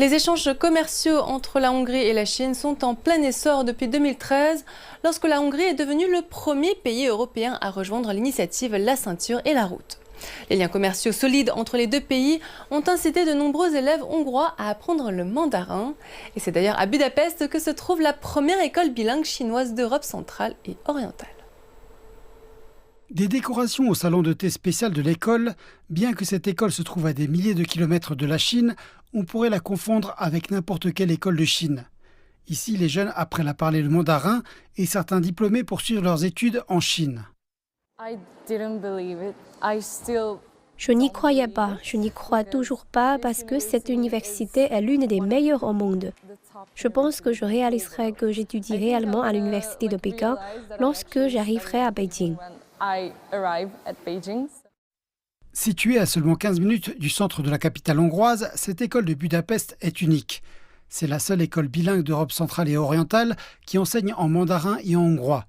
Les échanges commerciaux entre la Hongrie et la Chine sont en plein essor depuis 2013, lorsque la Hongrie est devenue le premier pays européen à rejoindre l'initiative La Ceinture et la Route. Les liens commerciaux solides entre les deux pays ont incité de nombreux élèves hongrois à apprendre le mandarin. Et c'est d'ailleurs à Budapest que se trouve la première école bilingue chinoise d'Europe centrale et orientale. Des décorations au salon de thé spécial de l'école, bien que cette école se trouve à des milliers de kilomètres de la Chine, on pourrait la confondre avec n'importe quelle école de Chine. Ici, les jeunes apprennent à parler le mandarin et certains diplômés poursuivent leurs études en Chine. Je n'y croyais pas, je n'y crois toujours pas parce que cette université est l'une des meilleures au monde. Je pense que je réaliserai que j'étudie réellement à l'université de Pékin lorsque j'arriverai à Beijing. Située à seulement 15 minutes du centre de la capitale hongroise, cette école de Budapest est unique. C'est la seule école bilingue d'Europe centrale et orientale qui enseigne en mandarin et en hongrois.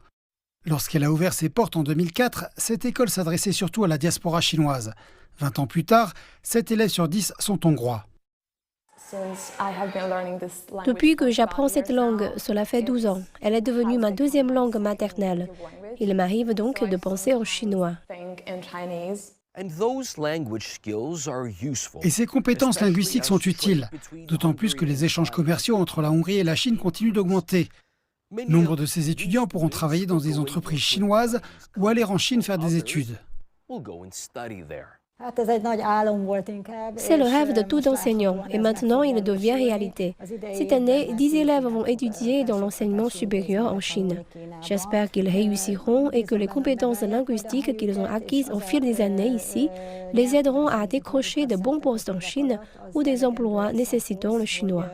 Lorsqu'elle a ouvert ses portes en 2004, cette école s'adressait surtout à la diaspora chinoise. 20 ans plus tard, 7 élèves sur 10 sont hongrois. Depuis que j'apprends cette langue, cela fait 12 ans. Elle est devenue ma deuxième langue maternelle. Il m'arrive donc de penser en chinois. Et ces compétences linguistiques sont utiles, d'autant plus que les échanges commerciaux entre la Hongrie et la Chine continuent d'augmenter. Nombre de ces étudiants pourront travailler dans des entreprises chinoises ou aller en Chine faire des études. C'est le rêve de tout enseignant et maintenant il devient réalité. Cette année, 10 élèves vont étudier dans l'enseignement supérieur en Chine. J'espère qu'ils réussiront et que les compétences linguistiques qu'ils ont acquises au fil des années ici les aideront à décrocher de bons postes en Chine ou des emplois nécessitant le chinois.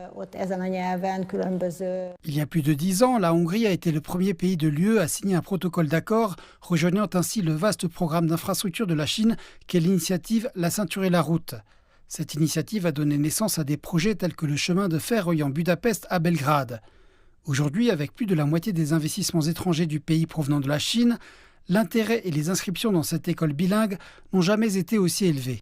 Il y a plus de 10 ans, la Hongrie a été le premier pays de l'UE à signer un protocole d'accord, rejoignant ainsi le vaste programme d'infrastructure de la Chine qu'est l'initiative La Ceinture et la Route. Cette initiative a donné naissance à des projets tels que le chemin de fer reliant Budapest à Belgrade. Aujourd'hui, avec plus de la moitié des investissements étrangers du pays provenant de la Chine, l'intérêt et les inscriptions dans cette école bilingue n'ont jamais été aussi élevés.